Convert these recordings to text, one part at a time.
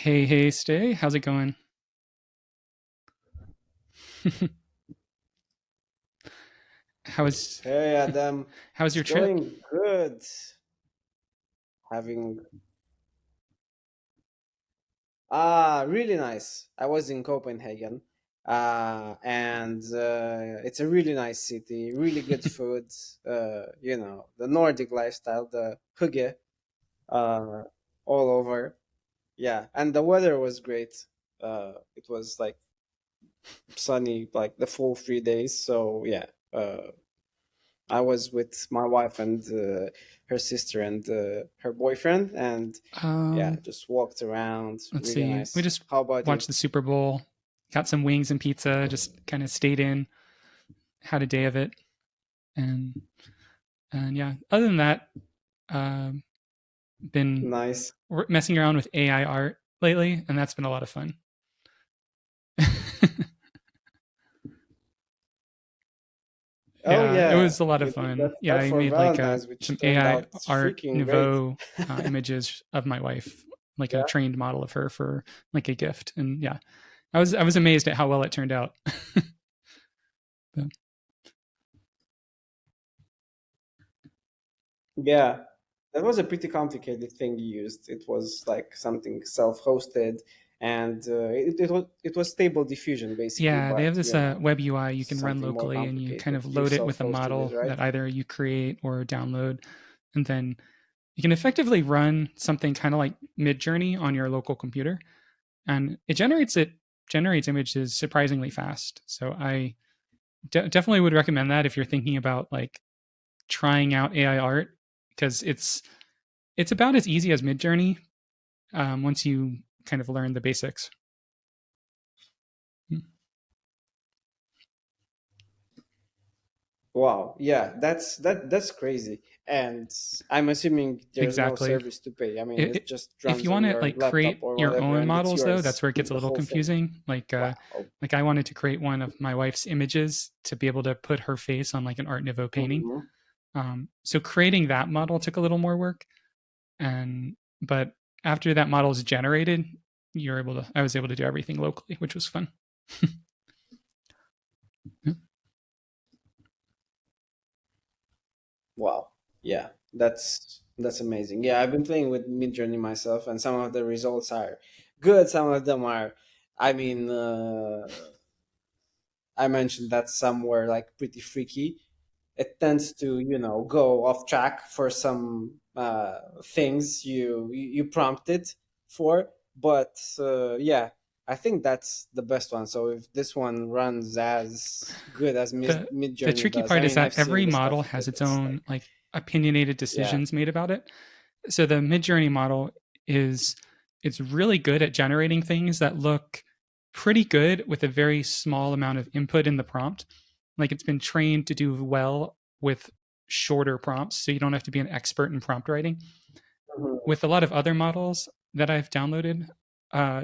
Hey, hey, Stay. How's it going? How was Hey Adam, how was it's your trip? going good. Having really nice. I was in Copenhagen, and it's a really nice city. Really good food. The Nordic lifestyle, the hygge, uh, all over. Yeah, and the weather was great. It was like sunny like the full 3 days. So yeah, I was with my wife and her sister and her boyfriend, and yeah, Um, just walked around. let's Really see. We nice. just How about you? watched the Super Bowl, got some wings and pizza, just kind of stayed in, had a day of it, and and yeah. Other than that, um, been Nice. messing around with AI art lately, and that's been a lot of fun. Oh Yeah, it yeah, was a lot of you did fun. that, Yeah, that I for made like Valentine's, some which turned AI out art freaking great. nouveau images of my wife, like a Yeah. trained model of her for like a gift, and yeah, I was amazed at how well it turned out. But, Yeah, that was a pretty complicated thing you used. It was like something self-hosted, and it was stable diffusion basically, yeah, they have but this web UI you can run something more locally, and you kind complicated. of You load it with a self-hosted it, model right? that either you create or download, and then you can effectively run something kind of like Midjourney on your local computer, and it generates images surprisingly fast. So I definitely would recommend that if you're thinking about like trying out AI art, because it's about as easy as Midjourney once you kind of learn the basics. Mm, Wow, yeah, that's crazy. And I'm assuming there's no exactly. service to pay. I mean, It, it it, just if you runs want on to your like laptop create or your whatever, own and it's models, though, yours, that's where it gets a the little whole thing. confusing. Wow. Like I wanted to create one of my wife's images to be able to put her face on like an Art Nouveau painting. Mhm. So creating that model took a little more work, and but after that model is generated, I was able to do everything locally, which was fun. Wow. Yeah, that's amazing. Yeah, I've been playing with Midjourney myself, and some of the results are good. Some of them are, I mean, I mentioned that some were like pretty freaky. It tends to go off track for some things you prompted for, but yeah, I think that's the best one. So if this one runs as good as Mid The Journey tricky does, I part is mean, that I've seen every the model stuff you has did. its It's own like, like opinionated yeah. decisions made about it. So the Midjourney model is it's really good at generating things that look pretty good with a very small amount of input in the prompt. Like it's been trained to do well with shorter prompts, so you don't have to be an expert in prompt writing. Mhm. With a lot of other models that I've downloaded,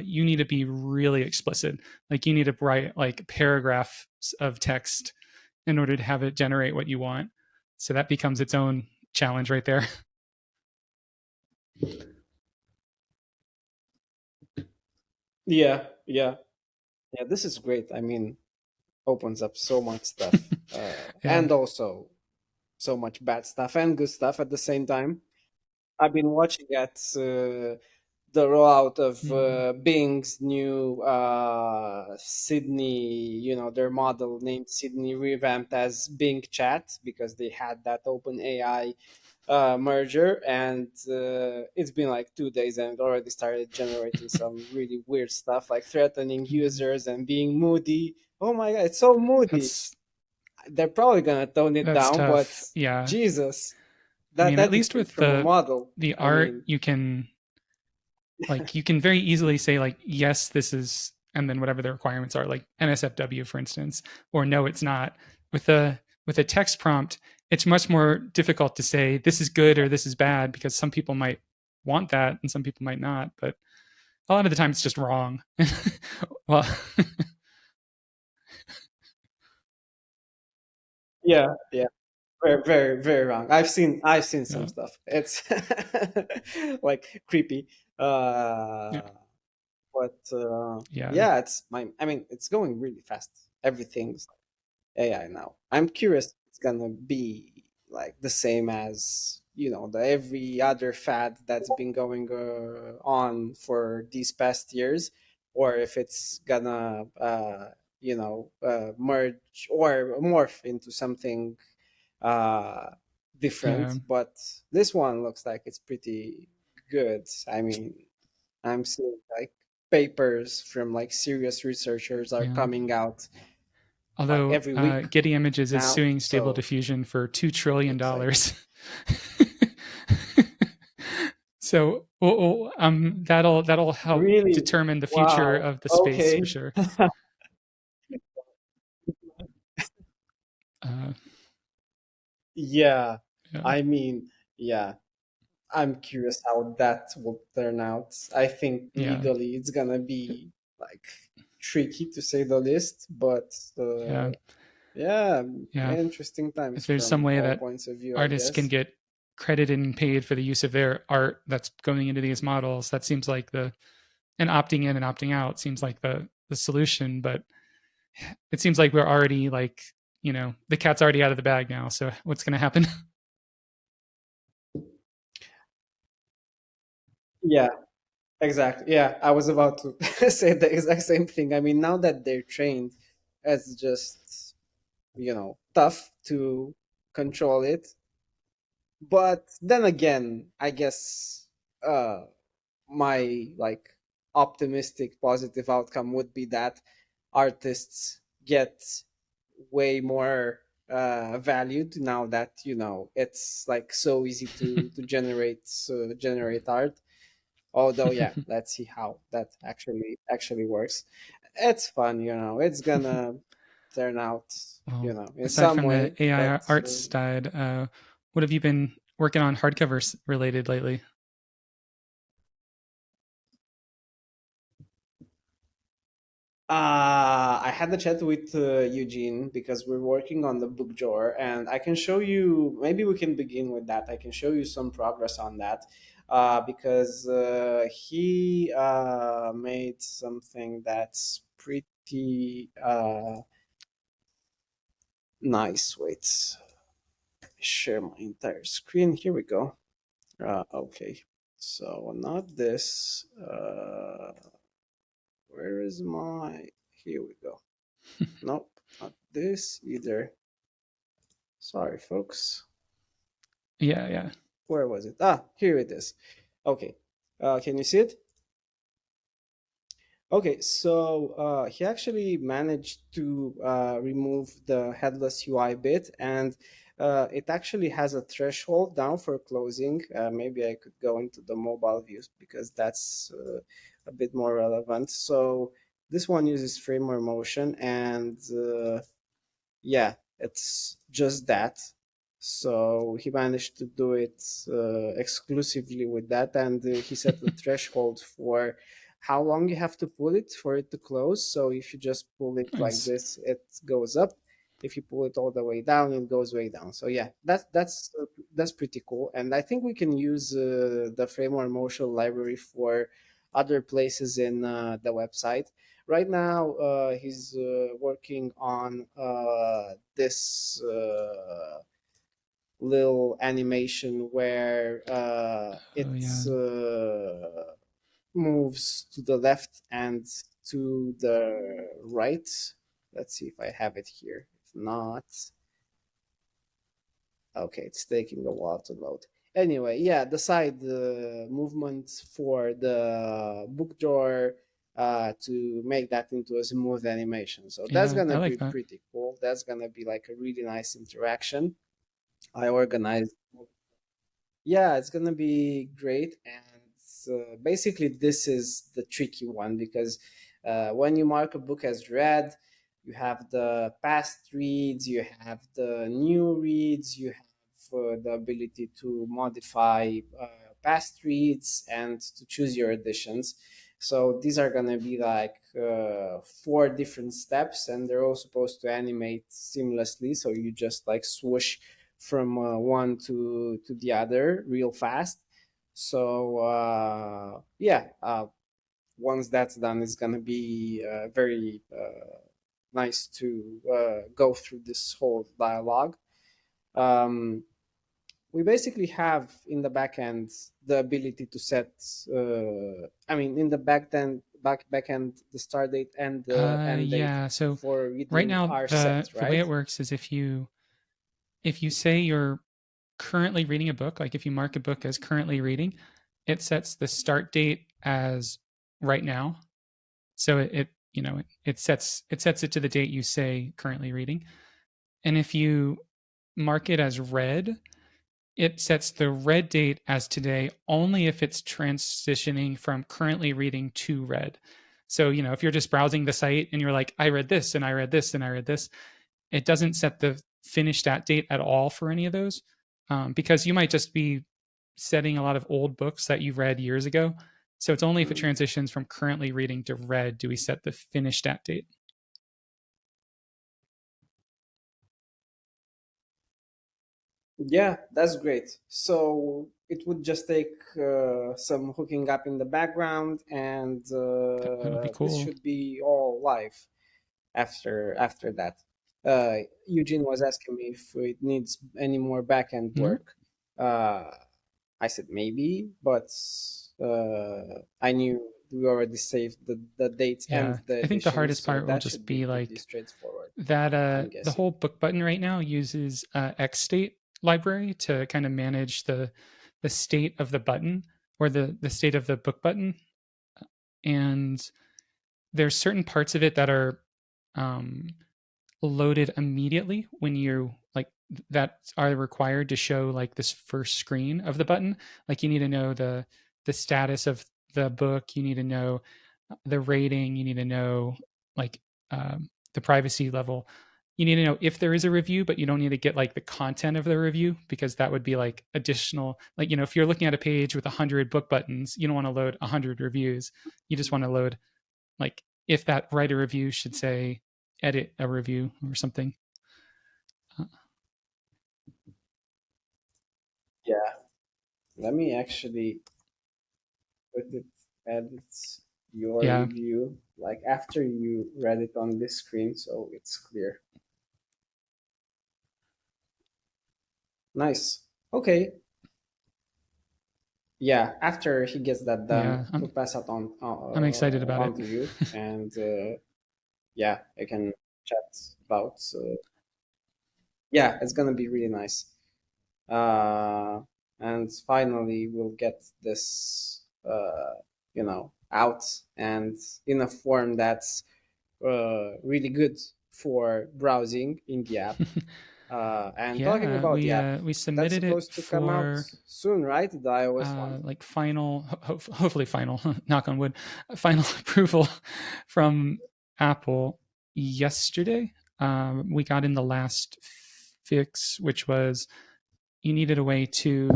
you need to be really explicit. Like you need to write like paragraphs of text in order to have it generate what you want. So that becomes its own challenge right there. Yeah, yeah, yeah. This is great. I mean, opens up so much stuff, Yeah. and also so much bad stuff and good stuff at the same time. I've been watching at the rollout of Mm. Bing's new Sydney, their model named Sydney revamped as Bing Chat because they had that open AI merger, and it's been like 2 days and it already started generating some really weird stuff like threatening Mm. users and being moody. Oh my god, it's so moody. That's They're probably gonna tone it that's down, but tough. Yeah. Jesus, I that mean, at that is least straight with from a model. the I art, mean, you can very easily say like yes, this is, and then whatever the requirements are, like NSFW for instance, or no, it's not. With a text prompt, it's much more difficult to say this is good or this is bad because some people might want that and some people might not. But a lot of the time, it's just wrong. Well, yeah, yeah. Very, very, very wrong. I've seen some yeah, stuff. It's like creepy. yeah. Uh, But Yeah, yeah, it's my. I mean, it's going really fast. Everything's AI now. I'm curious if it's gonna be like the same as the every other fad that's been going on for these past years, or if it's gonna merge or morph into something uh, yeah, different. But this one looks like it's pretty good. I mean, I'm seeing like papers from like serious researchers are yeah. coming out like Although every week Getty Images is now. suing Stable So Diffusion for $2 trillion. exciting. So that'll help Really? determine the future Wow. of the space for Okay. sure. Uh, Yeah. yeah, I mean, yeah. I'm curious how that will turn out. I think yeah, legally it's gonna be like tricky to say the least, but yeah, yeah, yeah. interesting times If there's some from way all that points of view, I artists can guess. get credited and paid for the use of their art that's going into these models, that seems like the and opting in and opting out seems like the solution. But it seems like we're already like the cat's already out of the bag now. So what's going to happen? Yeah, exactly. Yeah, I was about to say the exact same thing. I mean, now that they're trained, it's just tough to control it. But then again, I guess my like optimistic positive outcome would be that artists get way more valued now that it's like so easy to generate art. Although, yeah, let's see how that actually works. It's fun, it's gonna turn out Well, in aside some from the way, AI but art side, what have you been working on hardcovers related lately? I had the chat with Eugene because we're working on the book drawer, and I can show you. Maybe we can begin with that. I can show you some progress on that because he made something that's pretty nice. Wait, share my entire screen. Here we go. Okay, so not this. Where is my? Here we go. Nope, not this either. Sorry, folks. Yeah, yeah, Where was it? Ah, here it is. Okay. Can you see it? Okay, so he actually managed to remove the headless UI bit, and it actually has a threshold down for closing. Maybe I could go into the mobile views because that's a bit more relevant. So this one uses framer motion, and yeah, it's just that. So he managed to do it exclusively with that, and he set the threshold for how long you have to pull it for it to close. So if you just pull it like nice. this, it goes up. If you pull it all the way down, it goes way down. So yeah, that's pretty cool. And I think we can use the framework motion library for other places in the website. Right now, he's working on this little animation where Oh it yeah, moves to the left and to the right. Let's see if I have it here. If not, okay, it's taking a while to load. Anyway, yeah, the side movement for the book drawer to make that into a smooth animation. So that's yeah. I gonna be like that. pretty cool. That's gonna be like a really nice interaction. I organized. Yeah, it's gonna be great. And basically, this is the tricky one because when you mark a book as read, you have the past reads, you have the new reads, you have the ability to modify past reads and to choose your editions. So these are gonna be like four different steps, and they're all supposed to animate seamlessly. So you just like swoosh from one to the other real fast. So yeah, once that's done, it's gonna be very nice to go through this whole dialogue. Um, we basically have in the backend the ability to set. I mean, in the backend, the start date and the end date Yeah. So for right reading now, are the set, the way right? it works is if you say you're currently reading a book, like if you mark a book as currently reading, it sets the start date as right now. So it sets it to the date you say currently reading. And if you mark it as read, it sets the read date as today only if it's transitioning from currently reading to read. So, if you're just browsing the site and you're like, I read this and I read this and I read this, it doesn't set the finish that date at all for any of those, because you might just be setting a lot of old books that you read years ago. So it's only if it transitions from currently reading to read do we set the finish that date. Yeah, that's great. So it would just take some hooking up in the background, and That would be this cool. should be all live after that. Eugene was asking me if it needs any more backend No. work. Uh, I said maybe, but I knew we already saved the dates and Yeah, the I think the editions, hardest so part will that just should be be pretty like straightforward. that. I'm The guessing. whole book button right now uses XState library to kind of manage the state of the button, or the state of the book button. And there's certain parts of it that are um, loaded immediately when you like that are required to show like this first screen of the button. Like you need to know the status of the book, you need to know the rating, you need to know like the privacy level, you need to know if there is a review, but you don't need to get like the content of the review, because that would be like additional, like if you're looking at a page with 100 book buttons, you don't want to load 100 reviews. You just want to load, like, if that write a review should say edit a review or something. Uh, Yeah, let me actually put it edit your yeah. review like after you read it on this screen, so it's clear. Nice. Okay. Yeah, after he gets that done, Yeah, he'll pass it I'm excited about on it. to you, and yeah, I can chat about. Yeah, it's gonna be really nice. Uh, and finally, we'll get this, out and in a form that's really good for browsing in the app. And talking Yeah, about the app, we that's submitted it supposed to come out for soon, right? The iOS one. like final, hopefully final, knock on wood, final approval from Apple yesterday. We got in the last fix, which was you needed a way to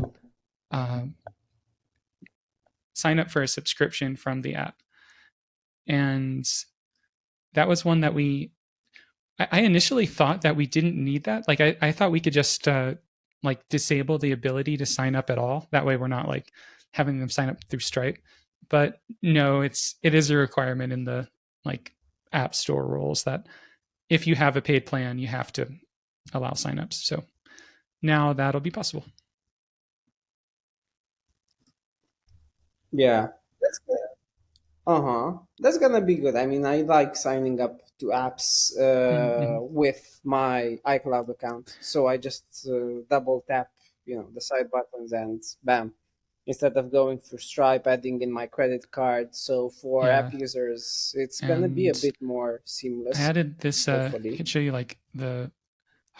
uh, sign up for a subscription from the app, and that was one that I initially thought that we didn't need that. Like I thought we could just like disable the ability to sign up at all. That way we're not like having them sign up through Stripe. But no, it is a requirement in the like app store rules that if you have a paid plan, you have to allow signups. So now that'll be possible. Yeah, that's good. Uh-huh. That's gonna be good. I mean, I like signing up to apps Mm-hmm. with my iCloud account. So I just double tap, the side buttons and bam. Instead of going through Stripe, adding in my credit card. So for Yeah, app users, it's gonna be a and bit more I seamless, added this. I hopefully. could show you like the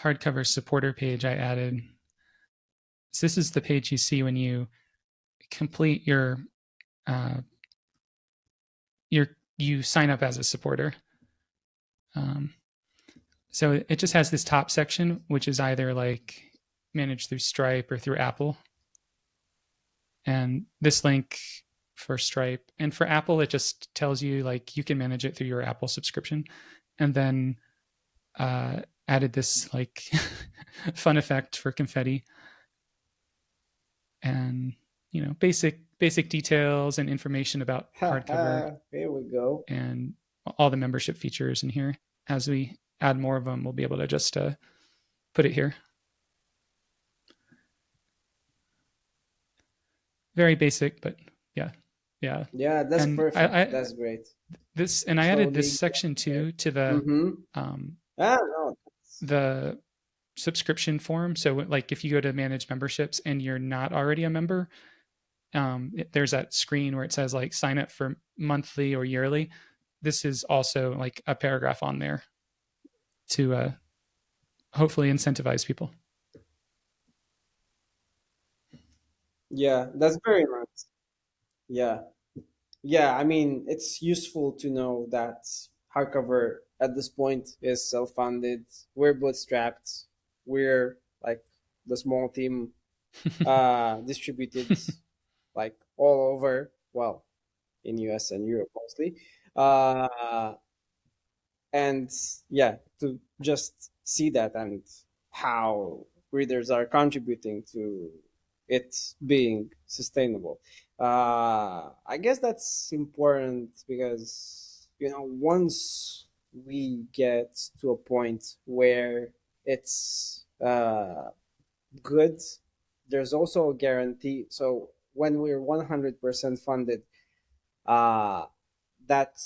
hardcover supporter page I added. So this is the page you see when you complete uh, you sign up as a supporter. Um, so it just has this top section, which is either like managed through Stripe or through Apple, and this link for Stripe, and for Apple, it just tells you like you can manage it through your Apple subscription, and then added this like fun effect for confetti, and basic details and information about hardcover Here we go. and all the membership features in here. As we add more of them, we'll be able to just put it here. Very basic, but yeah, yeah. Yeah, that's And perfect. That's great. I added this Slowly. section too to Mm-hmm. um, Ah, no. the subscription form. So like if you go to manage memberships and you're not already a member, there's that screen where it says like sign up for monthly or yearly. This is also like a paragraph on there to hopefully incentivize people. Yeah, that's very nice. Yeah. Yeah, I mean, it's useful to know that hardcover at this point is self-funded. We're bootstrapped. We're like the small team distributed like all over, well, in US and Europe mostly. Uh and yeah, to just see that and how readers are contributing to it being sustainable, I guess that's important because once we get to a point where it's good, there's also a guarantee. So when we're 100% funded, uh, that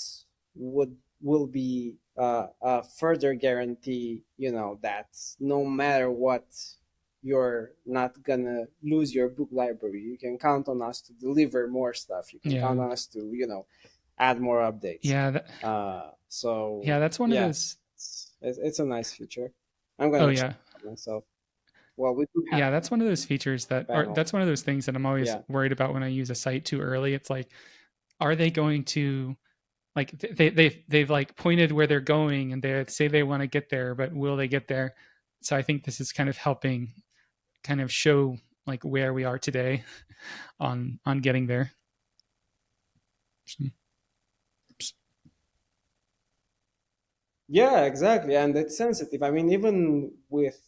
would will be a further guarantee, that no matter what, you're not gonna lose your book library. You can count on us to deliver more stuff. You can count Yeah, on us to add more updates. yeah, So yeah. That's one of yeah, those. it's a nice feature. I'm Oh gonna check yeah, it out myself. Well, we do have yeah. That's one of those features or panel. that's one of those things that I'm always Yeah. worried about when I use a site too early. It's like, are they going to like they've like pointed where they're going and they say they want to get there, but will they get there? So I think this is kind of helping kind of show like where we are today on getting there. Yeah, exactly. And it's sensitive. I mean, even with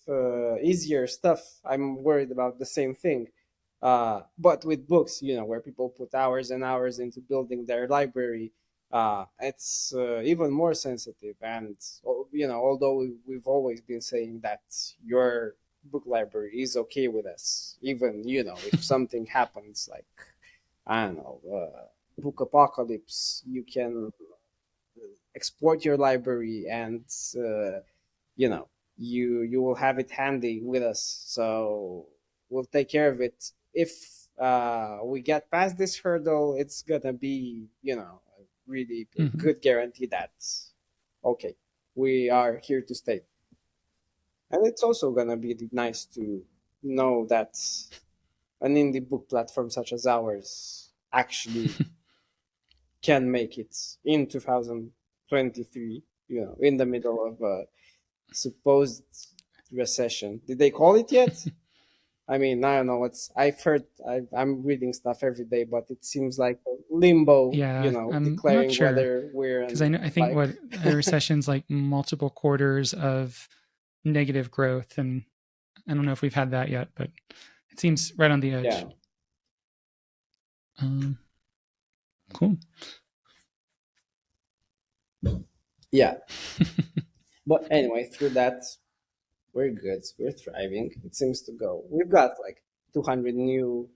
easier stuff, I'm worried about the same thing. But with books, where people put hours and hours into building their library, it's even more sensitive. And, although we've always been saying that your book library is okay with us, even, if something happens, like, I don't know, book apocalypse, you can export your library and uh, you know you will have it handy with us, so we'll take care of it. If we get past this hurdle, it's gonna be a really Mm-hmm. good guarantee that okay, we are here to stay. And it's also gonna be nice to know that an indie book platform such as ours actually can make it in 2023, in the middle of a supposed recession. Did they call it yet? I mean, I don't know. I've heard, I'm reading stuff every day, but it seems like a limbo, Yeah, I'm not declaring sure whether we're because in I think like, what a recession's like multiple quarters of negative growth, and I don't know if we've had that yet, but it seems right on the edge. yeah, Um, cool. yeah. But anyway, through that, we're good. We're thriving. It seems to go. We've got like 200 new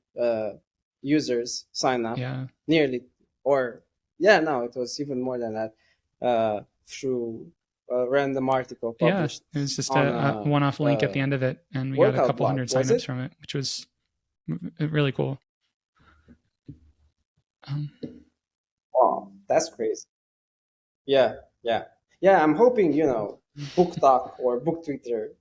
users sign up, Yeah, nearly, or yeah, no, it was even more than that. Through a random article yeah. published It was just on a one-off a, link at the end of it, and we got a workout couple blog, hundred was signups it? from it, which was really cool. Um, Wow, that's crazy. Yeah, yeah, yeah. I'm hoping Book Talk or Book Twitter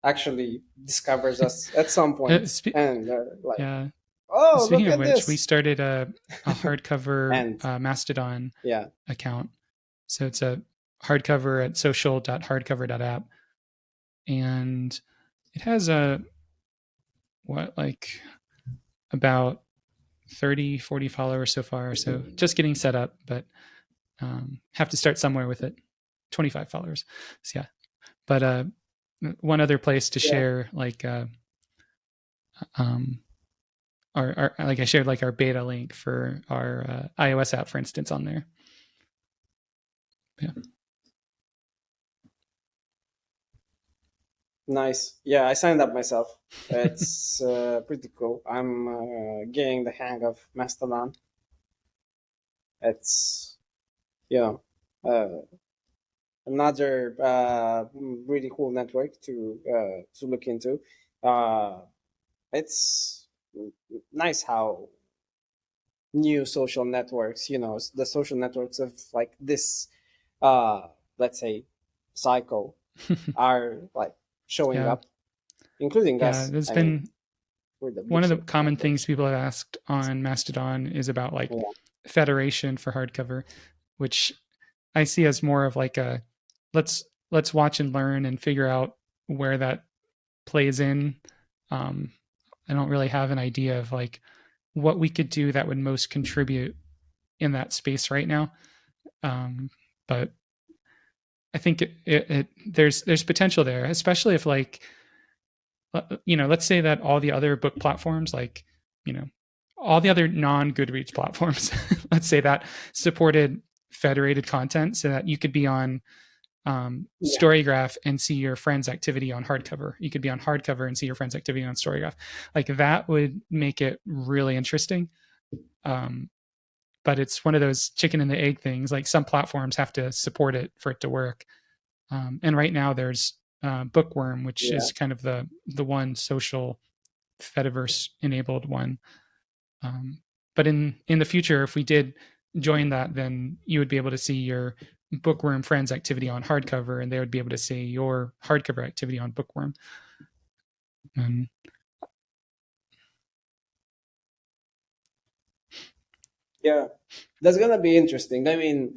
actually discovers us at some point, spe- and like, yeah. oh, Speaking look of at which, we this, started a hardcover and Mastodon yeah. account. So it's a hardcover at social.hardcover.app. And it has like about 30, 40 followers so far. So just getting set up, but have to start somewhere with it. 25 followers. So yeah. But one other place to Yeah. share like um, our like I shared like our beta link for our iOS app, for instance, on there. Yeah. Nice. Yeah, I signed up myself. It's pretty cool. I'm getting the hang of Mastodon. It's, you know, another really cool network to look into. Uh, it's nice how new social networks, the social networks of like this, uh, let's say, cycle are like showing Yeah. up, including Yeah. us. There's I mean, been we're the one of the bookstore common things networks. people have asked on Mastodon is about like Yeah, federation for hardcover, which I see as more of like a let's let's watch and learn and figure out where that plays in. Um, I don't really have an idea of like what we could do that would most contribute in that space right now. Um, but I think there's potential there, especially if like let's say that all the other book platforms, like you know, all the other non Goodreads platforms, let's say that supported federated content, so that you could be on yeah, Storygraph and see your friend's activity on hardcover. You could be on hardcover and see your friend's activity on Storygraph. Like that would make it really interesting. Um, but it's one of those chicken and the egg things. Like some platforms have to support it for it to work. And right now there's Bookworm, which yeah, is kind of the one social Fediverse enabled one. Um, but in the future, if we did join that, then you would be able to see your Bookworm friends activity on hardcover, and they would be able to see your hardcover activity on Bookworm. And yeah. That's gonna be interesting. I mean,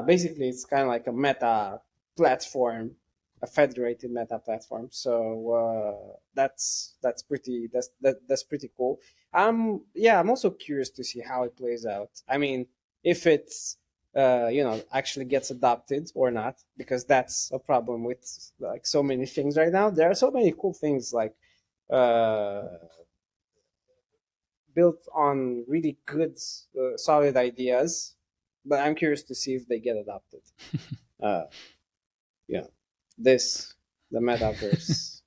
basically, it's kind of like a meta platform, a federated meta platform. So that's pretty cool. Yeah, I'm also curious to see how it plays out. I mean, if it's actually gets adopted or not, because that's a problem with like so many things right now. There are so many cool things like uh built on really good, solid ideas. But I'm curious to see if they get adopted. Uh, yeah, this, the metaverse.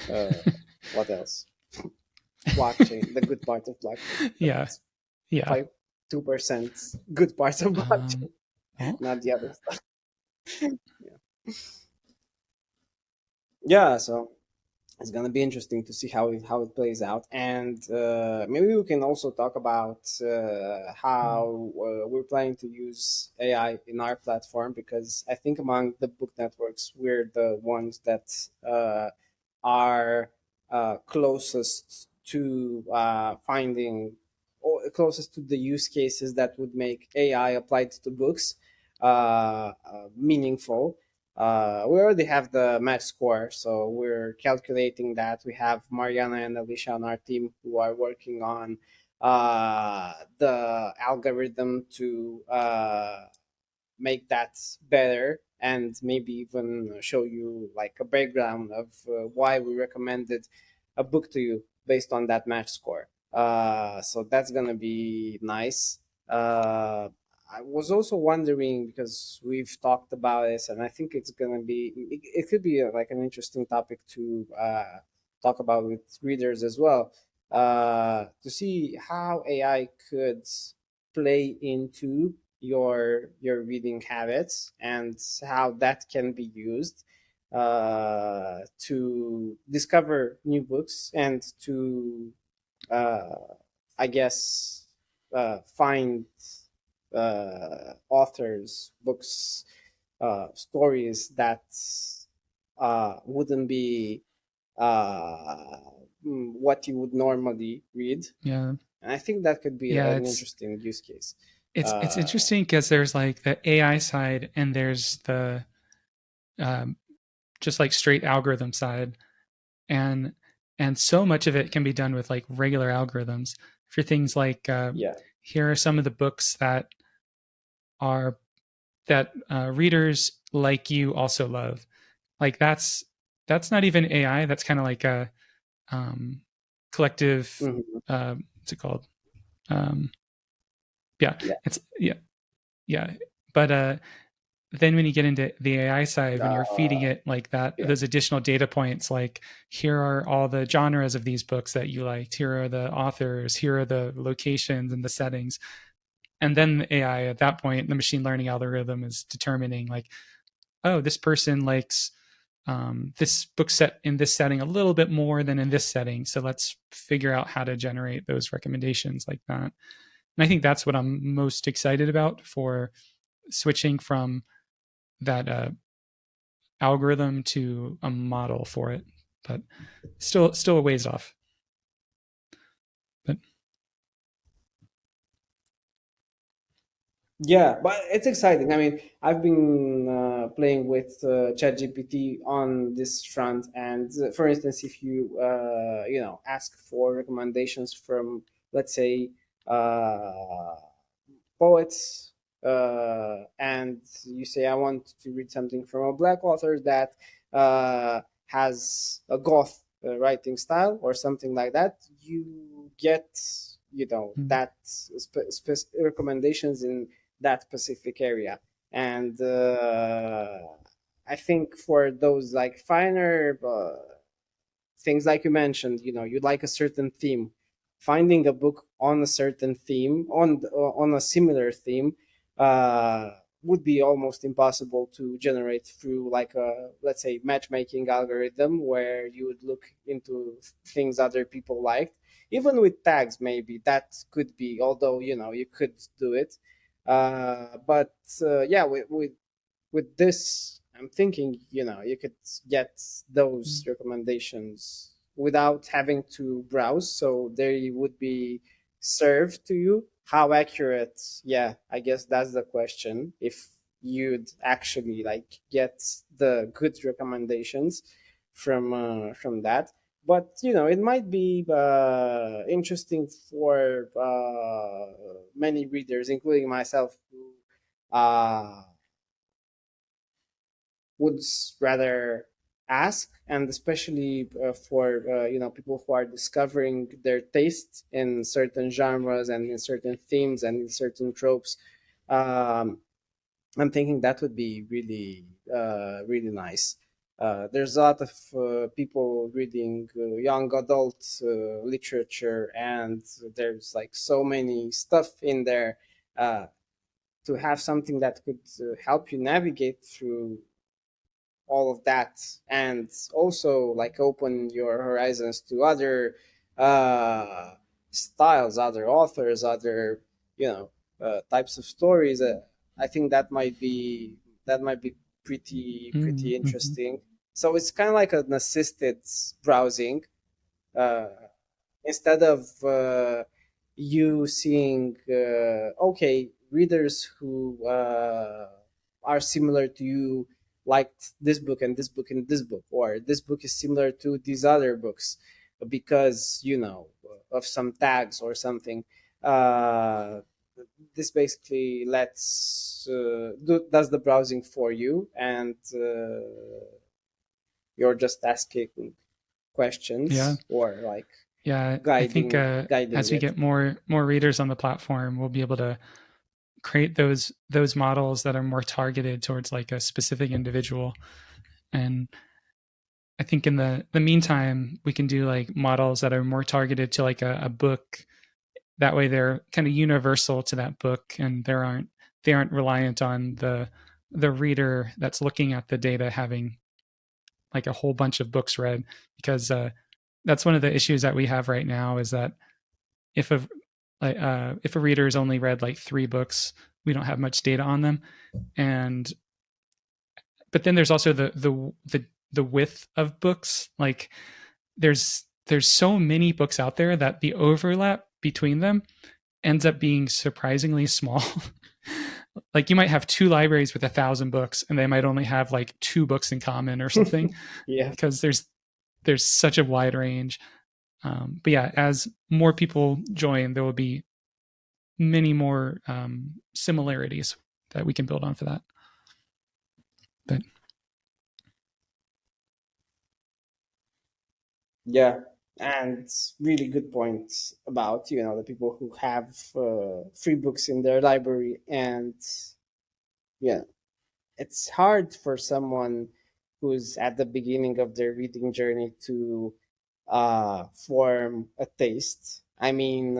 Uh, what else? Blockchain, the good part of blockchain. But yeah, it's yeah. like 2% good parts of Um, blockchain, well, not the other stuff. Yeah, yeah. So it's gonna be interesting to see how it plays out, and maybe we can also talk about how we're planning to use AI in our platform, because I think among the book networks we're the ones that are closest to finding, or closest to the use cases that would make AI applied to books meaningful. We already have the match score, so we're calculating that. We have Mariana and Alicia on our team who are working on the algorithm to make that better, and maybe even show you like a background of why we recommended a book to you based on that match score. So that's gonna be nice. I was also wondering, because we've talked about this, and I think it could be like an interesting topic to talk about with readers as well, to see how AI could play into your reading habits, and how that can be used to discover new books, and to uh, I guess find authors, books, stories that wouldn't be what you would normally read. yeah, And I think that could be yeah. an It's interesting use case. it's Uh, interesting because there's like the AI side and there's the um, just like straight algorithm side, and so much of it can be done with like regular algorithms for things like yeah. here are some of the books are that readers like you also love. Like that's not even AI. That's kind of like a um, collective Mhm. uh, what's it called? Um, yeah, Yeah. it's yeah, yeah. But then when you get into the AI side, when you're feeding Uh, it like that, yeah. those additional data points, like here are all the genres of these books that you liked, here are the authors, here are the locations and the settings. And then the AI at that point, the machine learning algorithm is determining like, oh, this person likes this book set in this setting a little bit more than in this setting. So let's figure out how to generate those recommendations like that. And I think that's what I'm most excited about for switching from that algorithm to a model for it. But still a ways off. But Yeah, but it's exciting. I mean, I've been playing with ChatGPT on this front, and for instance, if you ask for recommendations from, let's say, uh, poets, and you say I want to read something from a black author that has a goth writing style or something like that, you get mm, that recommendations in that specific area. And I think for those like finer things like you mentioned, you like a certain theme, finding a book on a certain theme, on a similar theme, uh would be almost impossible to generate through like a, let's say, matchmaking algorithm where you would look into things other people liked. Even with tags, maybe that could be, although you could do it. But yeah, with this, I'm thinking, you could get those mm, recommendations without having to browse. So they would be served to you. How accurate? Yeah, I guess that's the question. If you'd actually like get the good recommendations from that. But it might be interesting for many readers, including myself, who would rather ask, and especially for people who are discovering their taste in certain genres and in certain themes and in certain tropes. um, I'm thinking that would be really really nice. There's a lot of people reading young adult literature, and there's like so many stuff in there. uh, to have something that could help you navigate through all of that, and also like open your horizons to other uh styles, other authors, other types of stories. I think that might be pretty mm, interesting. So it's kind of like an assisted browsing, uh instead of you seeing okay, readers who are similar to you liked this book and this book and this book, or this book is similar to these other books because of some tags or something. uh, this basically does the browsing for you, and you're just asking yeah, questions or like yeah. I think guiding as we it. get more readers on the platform, we'll be able to create those models that are more targeted towards like a specific individual. And I think in the meantime, we can do like models that are more targeted to like a book. That way, they're kind of universal to that book, and they aren't reliant on the reader that's looking at the data having like a whole bunch of books read. Because that's one of the issues that we have right now is that if a if a reader's only read like 3 books, we don't have much data on them. And but then there's also the width of books. Like there's so many books out there that the overlap between them ends up being surprisingly small. Like you might have 2 libraries with 1,000 books, and they might only have like 2 books in common or something, Yeah. because there's such a wide range. But yeah, as more people join, there will be many more similarities that we can build on for that. But Yeah. And really good points about the people who have free books in their library. And yeah, it's hard for someone who's at the beginning of their reading journey to form a taste. I mean,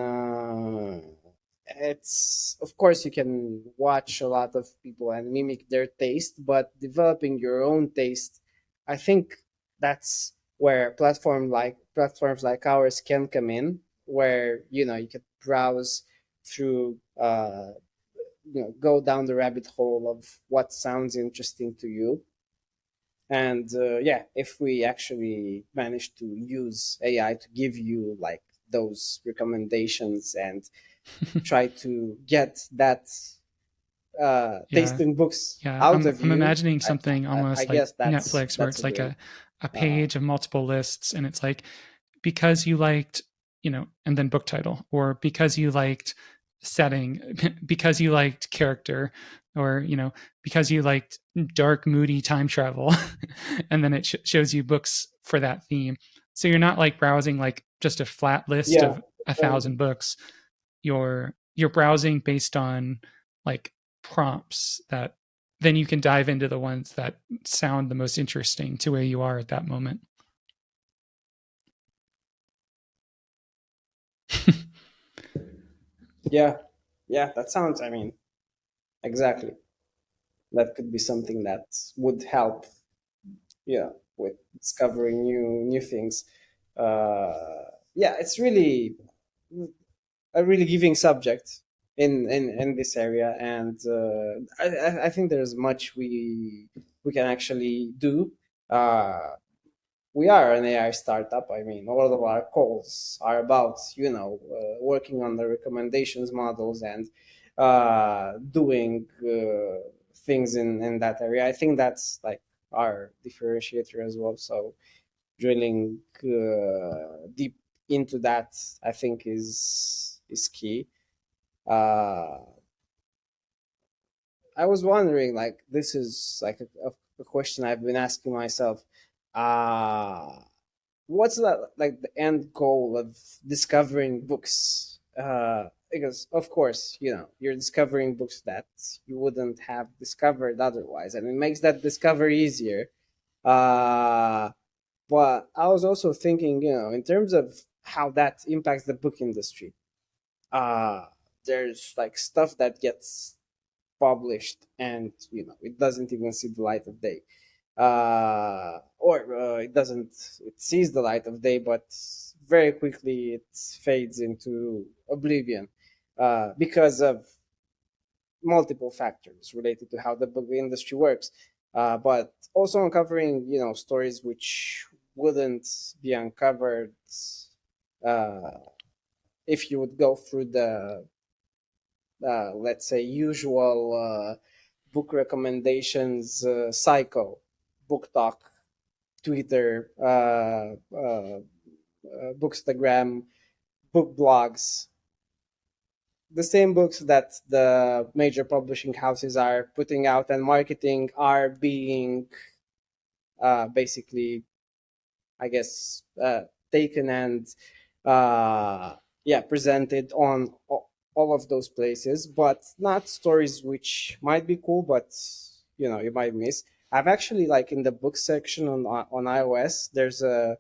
it's of course you can watch a lot of people and mimic their taste, but developing your own taste, I think that's where platforms like ours can come in, where you can browse through go down the rabbit hole of what sounds interesting to you. And yeah, if we actually manage to use AI to give you like those recommendations and try to get that taste Yeah. in books Yeah, out I'm of I'm you, imagining something I almost like guess Netflix where that's it's a like win. a uh, page of multiple lists and it's like because you liked, and then book title or because you liked setting, because you liked character or, because you liked dark moody time travel and then it shows you books for that theme. So you're not like browsing like just a flat list yeah, of a thousand books. You're browsing based on like prompts that then you can dive into the ones that sound the most interesting to where you are at that moment. yeah, yeah, that sounds, I mean, exactly, that could be something that would help, yeah, with discovering new things. Yeah, it's really a really giving subject in this area. And I think there's much we can actually do. uh, we are an AI startup. I mean, all of our calls are about working on the recommendations models and doing things in that area. I think that's like our differentiator as well. So drilling deep into that, I think, is key. uh I was wondering, like, this is like a question I've been asking myself. uh what's that, like, the end goal of discovering books? Because of course you're discovering books that you wouldn't have discovered otherwise, and it makes that discovery easier. uh but I was also thinking, in terms of how that impacts the book industry. uh there's like stuff that gets published and it doesn't even see the light of day. Or it doesn't, it sees the light of day, but very quickly it fades into oblivion because of multiple factors related to how the book industry works. But also uncovering stories which wouldn't be uncovered uh, if you would go through the let's say usual book recommendations cycle: book talk, Twitter, bookstagram, book blogs. The same books that the major publishing houses are putting out and marketing are being basically, I guess, taken and yeah, presented on all of those places, but not stories which might be cool, but you might miss. I've actually, like, in the book section on iOS, there's a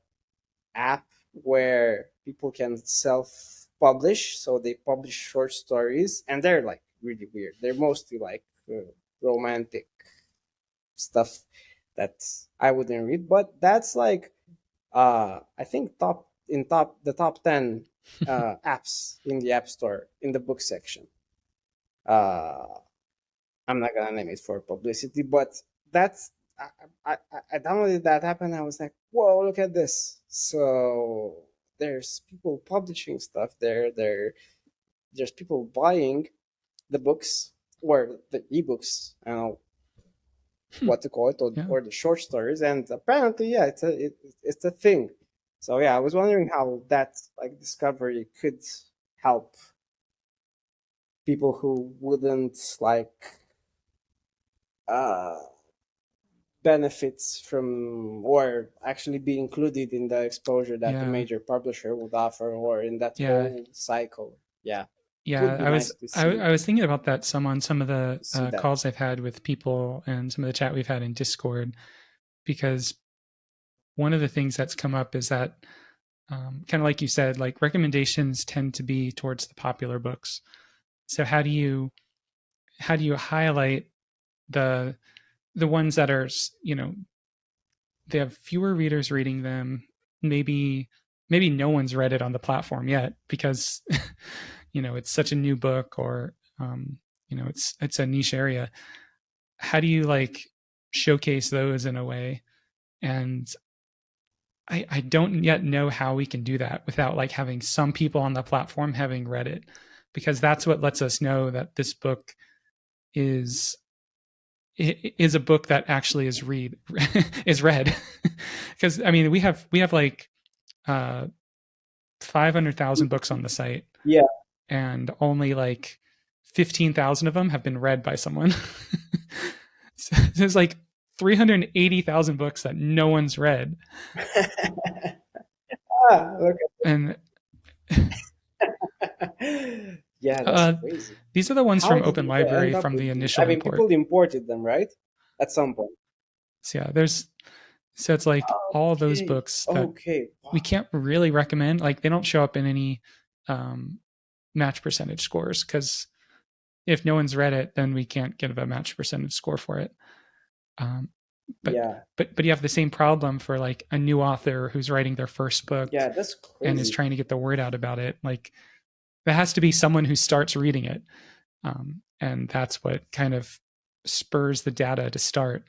app where people can self publish, so they publish short stories, and they're like really weird. They're mostly like romantic stuff that I wouldn't read, but that's like I think the top 10 apps in the App Store in the book section. Uh, I'm not gonna name it for publicity, but that's I downloaded that app and I was like, whoa, look at this. So there's people publishing stuff there. There's people buying the books or the ebooks. I don't know what to call it, Yeah. or the short stories, and apparently, yeah, it's a thing. So yeah, I was wondering how that, like, discovery could help people who wouldn't like uh benefits from, or actually be included in the exposure that the Yeah, major publisher would offer, or in that yeah, whole cycle. Yeah, it yeah. would be nice to I was thinking about that some on some of the see that. calls I've had with people and some of the chat we've had in Discord, because one of the things that's come up is that kind of like you said, like recommendations tend to be towards the popular books. So how do you highlight the the ones that are, you know, they have fewer readers reading them, maybe no one's read it on the platform yet because you know it's such a new book, or you know it's a niche area. How do you like showcase those in a way? And I don't yet know how we can do that without like having some people on the platform having read it, because that's what lets us know that this book is is a book that actually is is read. Because I mean we have like 500,000 books on the site, Yeah. and only like 15,000 of them have been read by someone. So there's like 380,000 books that no one's read. Look And at yeah, that's uh, crazy. these are the ones How from did Open you Library end up from the with these? I initial mean, import. people imported them, right? At some point. So yeah, so it's like all those Okay. books that Okay. we Wow. can't really recommend. Like they don't show up in any um, match percentage scores, because if no one's read it, then we can't give a match percentage score for it. Um, but Yeah. but you have the same problem for like a new author who's writing their first book Yeah, that's and is crazy. trying to get the word out about it. Like there has to be someone who starts reading it, and that's what kind of spurs the data to start.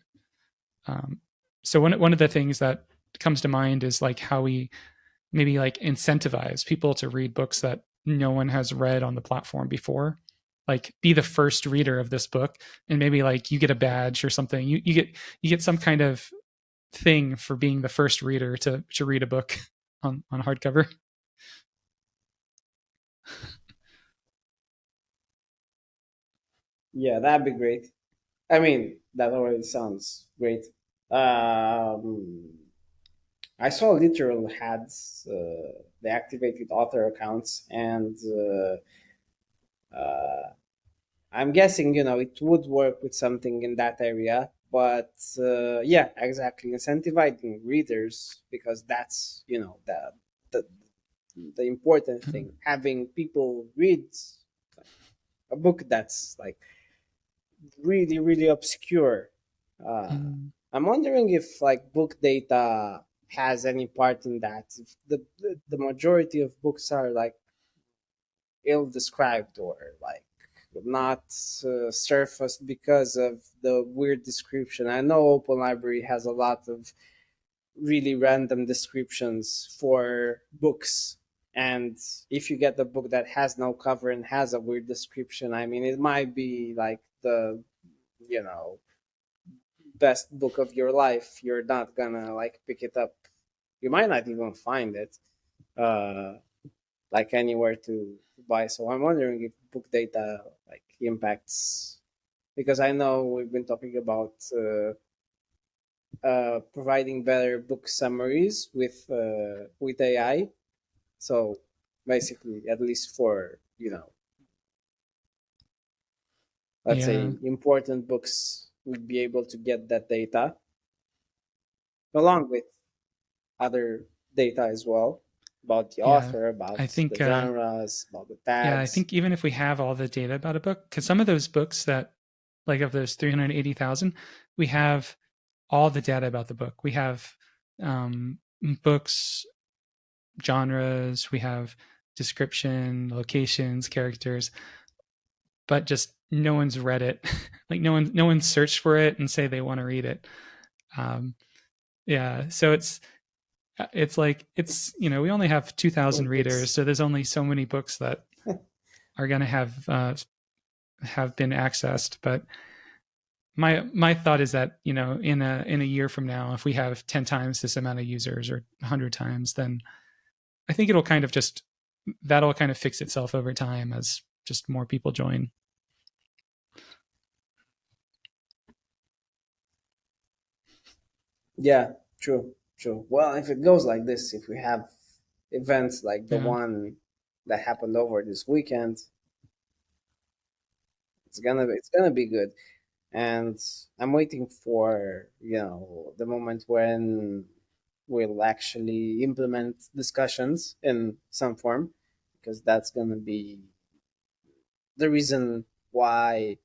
Um, so one of the things that comes to mind is like how we maybe like incentivize people to read books that no one has read on the platform before. Like be the first reader of this book, and maybe like you get a badge or something. You get some kind of thing for being the first reader to read a book on hardcover. Yeah, that'd be great. I mean, that already sounds great. Um, I saw literal ads, the activated author accounts, and I'm guessing it would work with something in that area. But yeah, exactly, incentivizing readers, because that's the the important thing. Having people read a book that's like really really obscure. Uh, Mm, I'm wondering if like book data has any part in that. If the majority of books are like ill described, or like not surfaced because of the weird description. I know Open Library has a lot of really random descriptions for books. And if you get the book that has no cover and has a weird description, I mean, it might be like the, you know, best book of your life. You're not gonna like pick it up. You might not even find it uh, like anywhere to buy. So I'm wondering if book data like impacts, because I know we've been talking about providing better book summaries with AI. So basically, at least for let's yeah, say important books, we'd be able to get that data along with other data as well about the yeah. author, I about the think genres, about the yeah, I tags. think even if we have all the data about a book, because some of those books that like of those 380,000, we have all the data about the book. We have um, books, genres, we have description, locations, characters, but just no one's read it. Like no one searched for it and say they want to read it. Um, yeah, so it's like it's we only have 2,000 readers, Books. so there's only so many books that are going to have been accessed. But my thought is that in a year from now, if we have 10 times this amount of users or 100 times, then I think that'll kind of fix itself over time as just more people join. Yeah, true, true. Well, if it goes like this, if we have events like the Yeah. one that happened over this weekend, it's gonna be good. And I'm waiting for the moment when we'll actually implement discussions in some form, because that's gonna be the reason why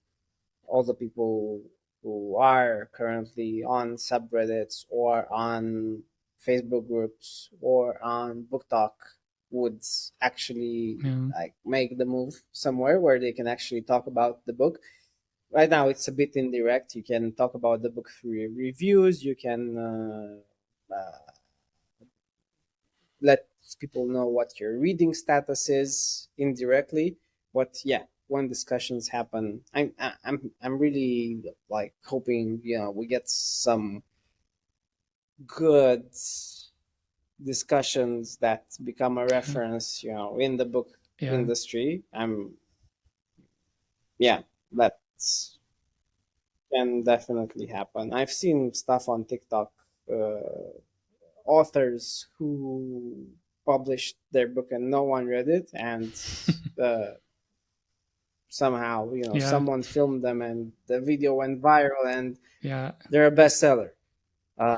all the people who are currently on subreddits or on Facebook groups or on Book Talk would actually Yeah. like make the move somewhere where they can actually talk about the book. Right now, it's a bit indirect. You can talk about the book through reviews. You can let people know what your reading status is indirectly. But yeah, when discussions happen, I'm really like hoping we get some good discussions that become a Yeah. reference in the book Yeah. industry. Yeah, that's can definitely happen. I've seen stuff on TikTok, authors who published their book and no one read it, and uh, somehow Yeah. someone filmed them and the video went viral and Yeah. they're a bestseller. Uh,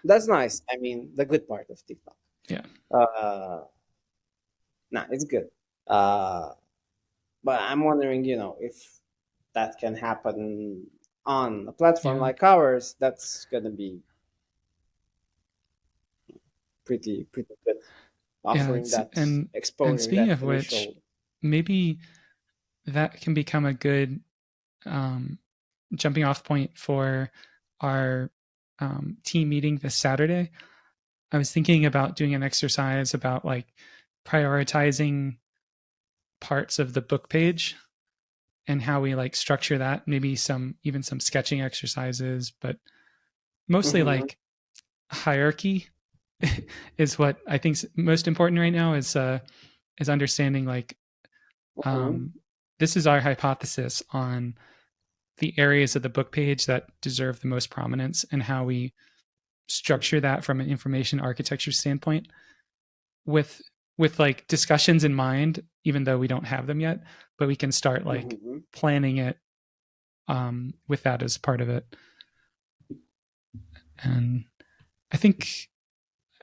that's nice. I mean, the good part of TikTok. Yeah. Uh, nah, it's good. Uh, but I'm wondering, if that can happen on a platform Yeah. like ours. That's gonna be pretty good, Yeah. offering It's that and exposure, speaking that of which, initial. maybe that can become a good um, jumping off point for our team meeting this Saturday. I was thinking about doing an exercise about like prioritizing parts of the book page and how we like structure that. Maybe some even some sketching exercises, but mostly Hmm. like hierarchy is what I think's most important right now. Is understanding like Hmm. um, this is our hypothesis on the areas of the book page that deserve the most prominence and how we structure that from an information architecture standpoint with like discussions in mind, even though we don't have them yet, but we can start like Hmm. planning it with that as part of it. And I think,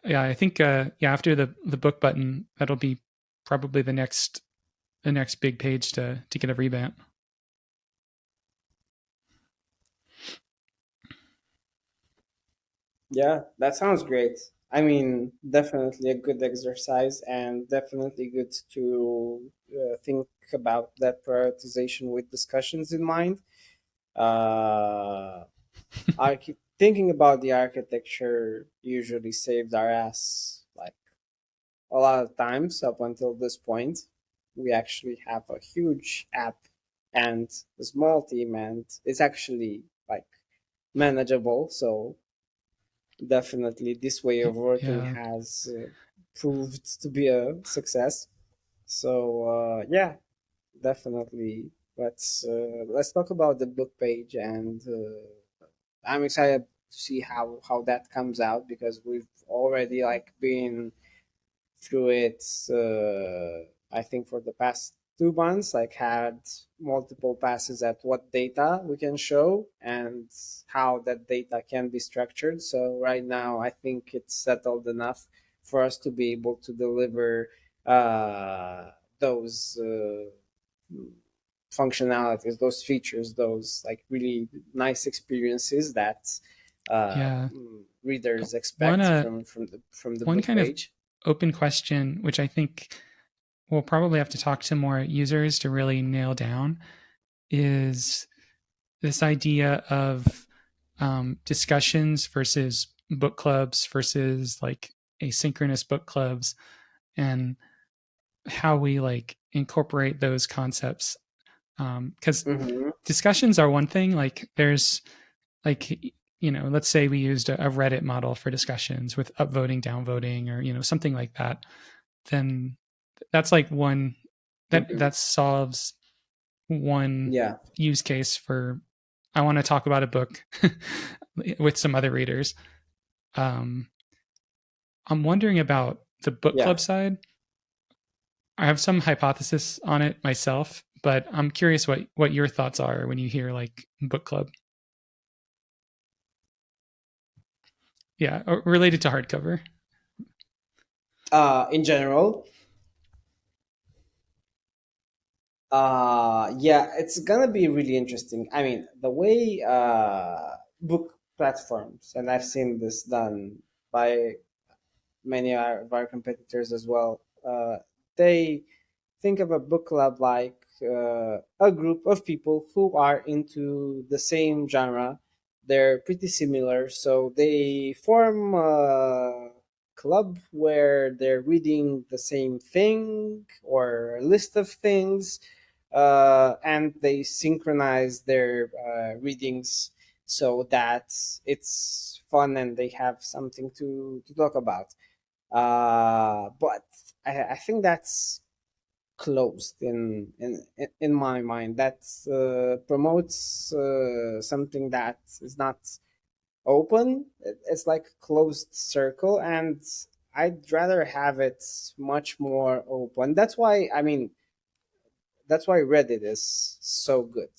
yeah, I think, yeah, after the book button, that'll be probably the next big page to get a revamp. Yeah, that sounds great. I mean, definitely a good exercise and definitely good to think about that prioritization with discussions in mind. Uh, Thinking about the architecture usually saved our ass like a lot of times up until this point. We actually have a huge app and a small team, and it's actually like manageable. So definitely this way of working Yeah, has proved to be a success. So yeah, definitely let's talk about the book page, and I'm excited to see how that comes out, because we've already like been through it. I think for the past 2 months, like had multiple passes at what data we can show and how that data can be structured. So right now, I think it's settled enough for us to be able to deliver those functionalities, those features, those like really nice experiences that yeah. readers One expect from the one book kind of page. open question, which I think we'll probably have to talk to more users to really nail down, is this idea of discussions versus book clubs versus like asynchronous book clubs, and how we like incorporate those concepts. Because Mm-hmm. discussions are one thing. Like there's like let's say we used a Reddit model for discussions with upvoting, downvoting, or something like that. Then that's like one Mm-hmm. that solves one Yeah. use case for I want to talk about a book with some other readers. Um, I'm wondering about the book Yeah. club side. I have some hypothesis on it myself, but I'm curious what your thoughts are when you hear like book club. Yeah, related to hardcover. In general, yeah, it's gonna be really interesting. I mean, the way book platforms, and I've seen this done by many of our competitors as well. They think of a book club like a group of people who are into the same genre. They're pretty similar, so they form a club where they're reading the same thing or a list of things, and they synchronize their readings so that it's fun and they have something to talk about. But I think that's closed in my mind. That promotes something that is not open. It's like a closed circle, and I'd rather have it much more open. That's why, I mean, that's why Reddit is so good.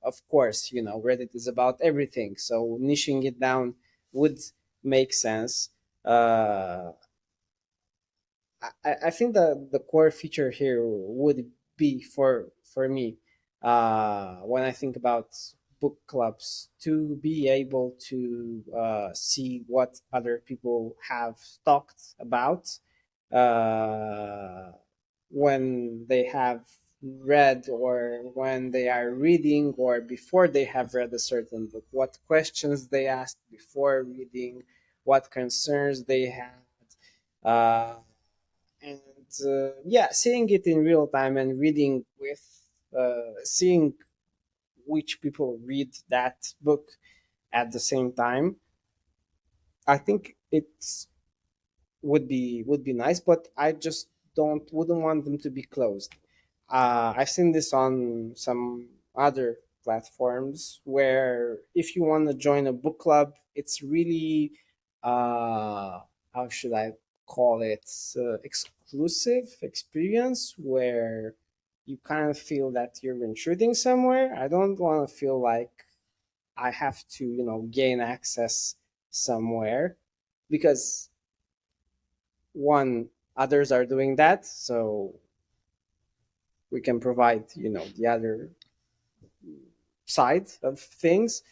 Of course, you know, Reddit is about everything, so niching it down would make sense. Uh, I think the core feature here would be for me, when I think about book clubs, to be able to see what other people have talked about uh, when they have read, or when they are reading, or before they have read a certain book, what questions they asked before reading, what concerns they had. Uh, and yeah, seeing it in real time and reading with seeing which people read that book at the same time, I think it's would be nice, but I just don't wouldn't want them to be closed. I've seen this on some other platforms where if you want to join a book club, it's really how should I call it, exclusive experience where you kind of feel that you're intruding somewhere. I don't want to feel like I have to, you know, gain access somewhere, because one, others are doing that, so we can provide, you know, the other side of things.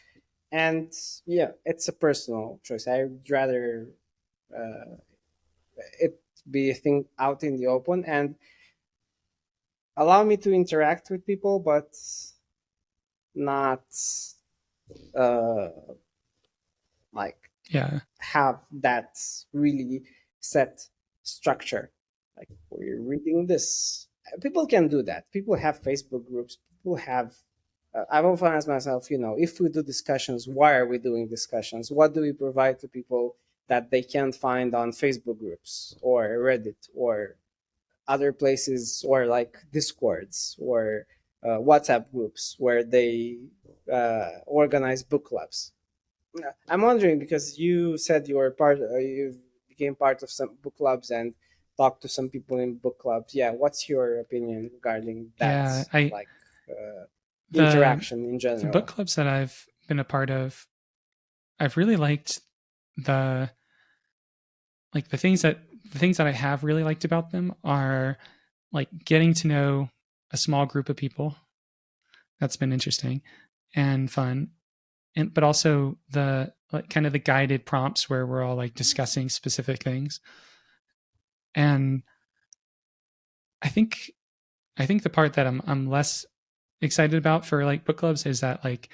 And yeah, it's a personal choice. I'd rather uh, it be a thing out in the open and allow me to interact with people, but not uh, like Yeah, have that really set structure. Like, we're reading this. People can do that. People have Facebook groups. People have. I've often asked myself, you know, if we do discussions, why are we doing discussions? What do we provide to people that they can't find on Facebook groups or Reddit or other places, or like Discords or WhatsApp groups where they organize book clubs? I'm wondering, because you said you were you became part of some book clubs and talked to some people in book clubs. Yeah, what's your opinion regarding that, yeah. I like uh, the interaction in the book general? clubs that I've been a part of, I've really liked the the things that I have really liked about them are like getting to know a small group of people. That's been interesting and fun. And but also the like kind of the guided prompts where we're all like discussing specific things. And I think I think the part that I'm less excited about for like book clubs is that like,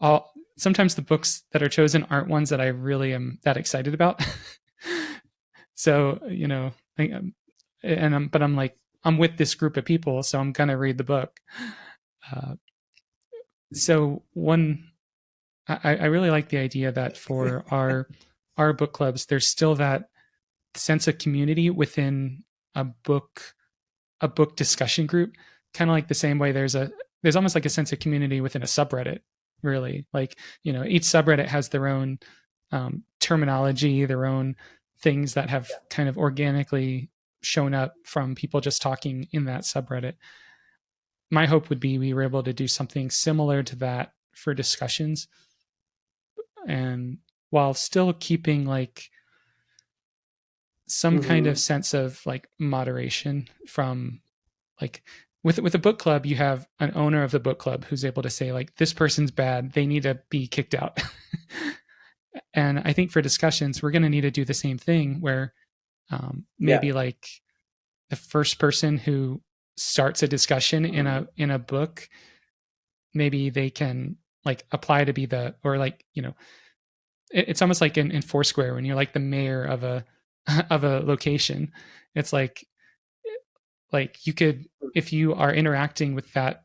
all sometimes the books that are chosen aren't ones that I really am that excited about. So, but I'm like, I'm with this group of people, so I'm gonna read the book. Uh, so one, I really like the idea that for our book clubs, there's still that sense of community within a book a book discussion group, kind of like the same way there's almost like a sense of community within a subreddit. really. Like, each subreddit has their own terminology, their own things that have kind of organically shown up from people just talking in that subreddit. My hope would be we were able to do something similar to that for discussions, and while still keeping like some kind of Hmm. sense of like moderation from like with a book club, you have an owner of the book club who's able to say like this person's bad, they need to be kicked out. And I think for discussions we're going to need to do the same thing where Yeah. maybe like the first person who starts a discussion in a book, maybe they can like apply to be the, or like it's almost like in Foursquare when you're like the mayor of a of a location. It's like you could, if you are interacting with that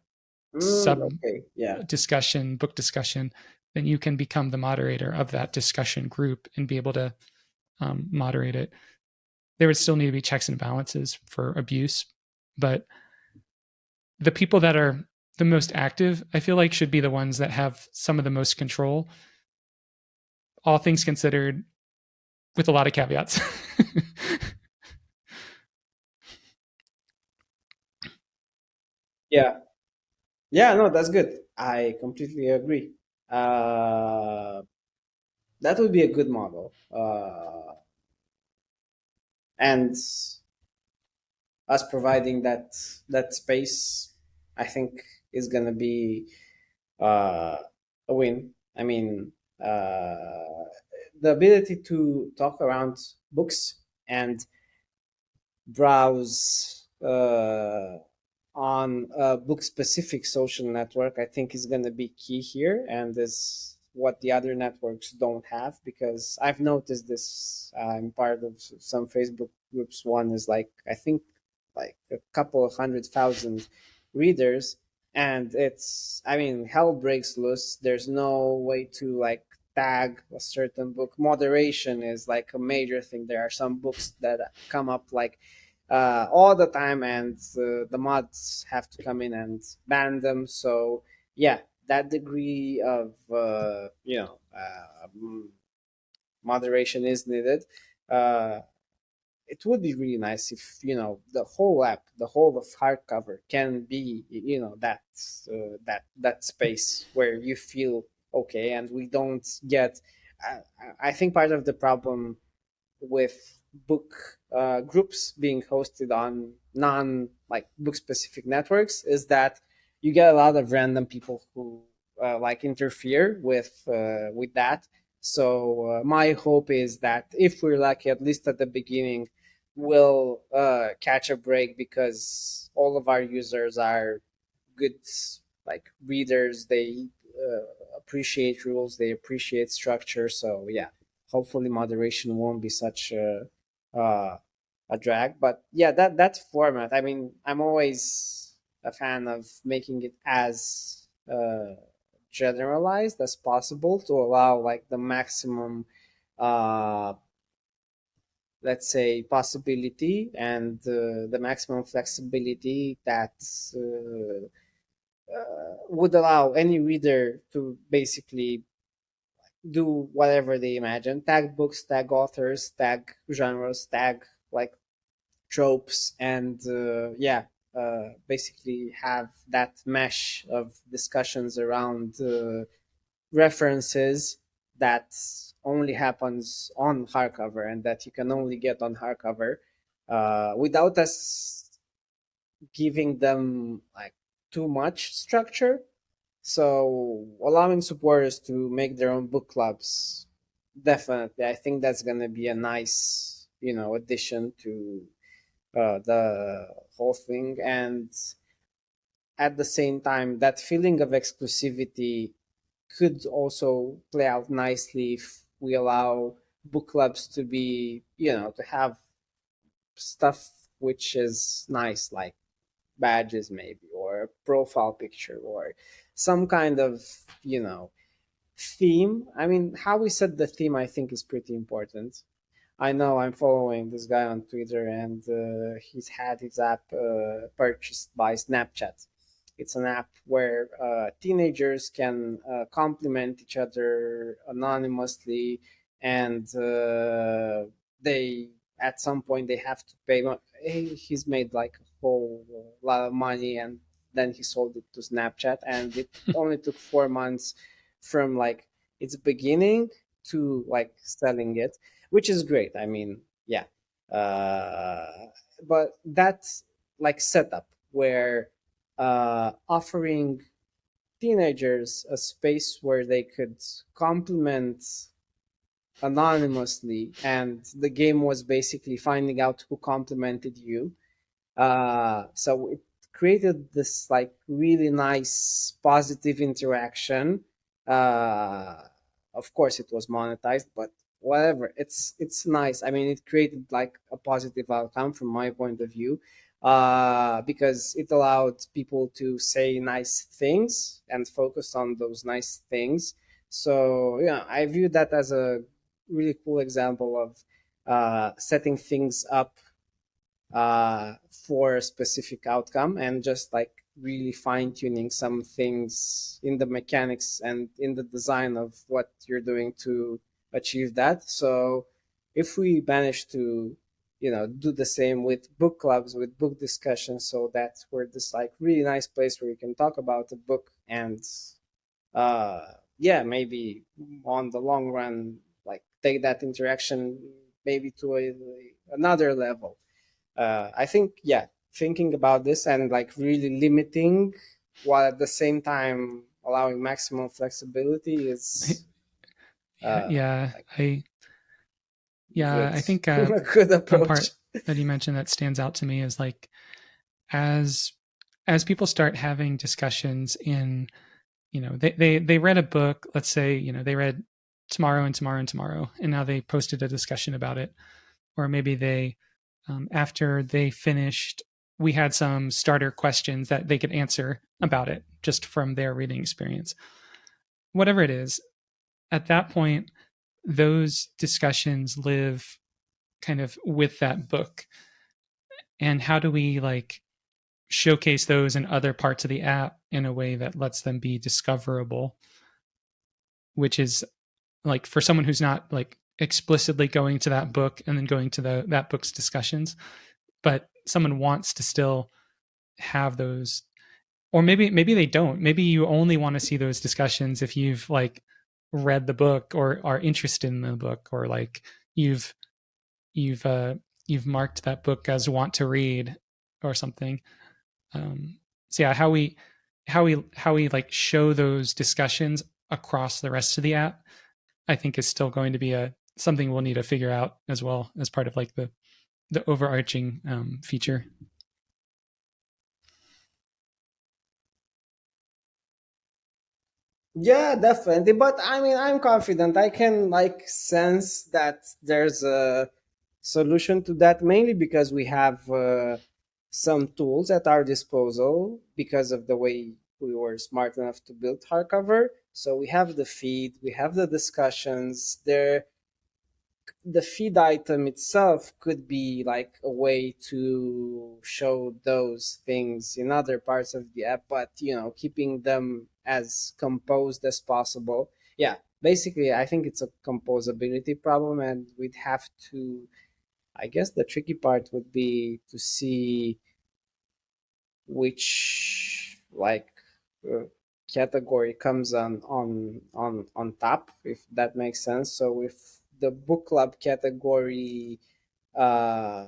sub Okay. Yeah. discussion, book discussion, then you can become the moderator of that discussion group and be able to moderate it. There would still need to be checks and balances for abuse, but the people that are the most active, I feel like, should be the ones that have some of the most control, all things considered, with a lot of caveats. Yeah. Yeah. No, that's good. I completely agree. Uh, that would be a good model. And us providing that space, I think, is gonna be uh, a win. I mean, the ability to talk around books and browse on a book specific social network, I think, is going to be key here, and is what the other networks don't have. Because I've noticed this. I'm part of some Facebook groups. One is like, I think, like a couple of 100,000 readers, and it's, I mean, hell breaks loose. There's no way to like tag a certain book. Moderation is like a major thing. There are some books that come up like all the time, and the mods have to come in and ban them. So yeah, that degree of moderation is needed. Uh, it would be really nice if the whole app, the whole of Hardcover, can be that space where you feel okay, and we don't get. I think part of the problem with book groups being hosted on non like book specific networks is that you get a lot of random people who like interfere with that. So my hope is that if we're lucky, at least at the beginning, we'll catch a break, because all of our users are good like readers. They appreciate rules, they appreciate structure. So yeah, hopefully moderation won't be such uh, a drag. But yeah, that format, I mean, I'm always a fan of making it as generalized as possible to allow like the maximum uh, let's say possibility, and the maximum flexibility that would allow any reader to basically do whatever they imagine, tag books, tag authors, tag genres, tag like tropes, and basically have that mesh of discussions around references that only happens on hardcover, and that you can only get on hardcover, without us giving them like too much structure. So allowing supporters to make their own book clubs, definitely, I think that's gonna be a nice, addition to the whole thing. And at the same time, that feeling of exclusivity could also play out nicely if we allow book clubs to be, to have stuff which is nice, like badges maybe, or a profile picture, or some kind of, theme. I mean, how we set the theme, I think, is pretty important. I know I'm following this guy on Twitter, and he's had his app purchased by Snapchat. It's an app where teenagers can compliment each other anonymously, and they at some point they have to pay. He's made like a whole lot of money, and then he sold it to Snapchat, and it only took 4 months from like its beginning to like selling it, which is great. I mean, yeah, but that's like setup where offering teenagers a space where they could compliment anonymously, and the game was basically finding out who complimented you. So it created this like really nice positive interaction. Uh, of course, it was monetized, but whatever. It's nice. I mean, it created like a positive outcome from my point of view, because it allowed people to say nice things and focus on those nice things. So yeah, I view that as a really cool example of setting things up for a specific outcome, and just like really fine tuning some things in the mechanics and in the design of what you're doing to achieve that. So if we manage to do the same with book clubs, with book discussions, so that's where this like really nice place where you can talk about a book, and uh yeah, maybe on the long run like take that interaction maybe to another level. I think, yeah, thinking about this and like really limiting while at the same time allowing maximum flexibility is Yeah, uh, yeah, like yeah. good, I think a good one approach. part that you mentioned that stands out to me is like as as people start having discussions in, they read a book, let's say, they read Tomorrow and Tomorrow and Tomorrow, and now they posted a discussion about it. Or maybe they, after they finished, we had some starter questions that they could answer about it just from their reading experience. Whatever it is, at that point, those discussions live kind of with that book. And how do we like showcase those in other parts of the app in a way that lets them be discoverable, which is like for someone who's not like explicitly going to that book and then going to that book's discussions, but someone wants to still have those. Or maybe they don't, maybe you only want to see those discussions if you've like read the book or are interested in the book, or like you've you've uh you've marked that book as want to read or something. So yeah, how we like show those discussions across the rest of the app, I think is still going to be a something we'll need to figure out as well as part of like the overarching feature. Yeah, definitely. But I mean, I'm confident. I can like sense that there's a solution to that, mainly because we have some tools at our disposal because of the way we were smart enough to build Hardcover. So we have the feed, we have the discussions. The feed item itself could be like a way to show those things in other parts of the app, but keeping them as composed as possible. Yeah, basically I think it's a composability problem, and we'd have to, I guess the tricky part would be to see which like uh, category comes on top, if that makes sense. So if the book club category uh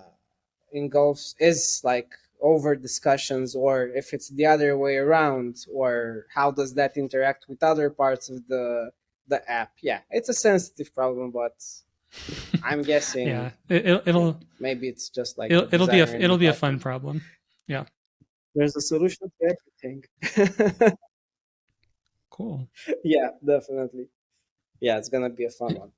engulfs is like over discussions, or if it's the other way around, or how does that interact with other parts of the app. Yeah, it's a sensitive problem, but I'm guessing Yeah, maybe it's just like the it'll be a designer in me it'll be a fun talking. problem. Yeah, There's a solution to everything. cool. Yeah, definitely. Yeah, it's gonna be a fun one.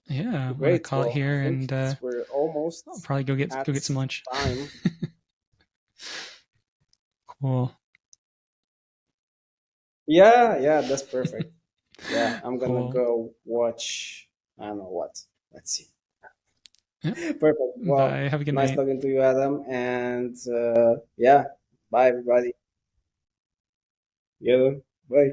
Yeah, I'm gonna Great. call it Well, I here, think and we're I'll almost probably at go get some lunch. time. Cool, Yeah, yeah, that's perfect. Yeah, I'm gonna cool. go watch. I don't know what. Let's see. Yep. Perfect. Well, Bye. Have a good nice night. talking to you, Adam. And yeah, bye, everybody. Yeah. Bye.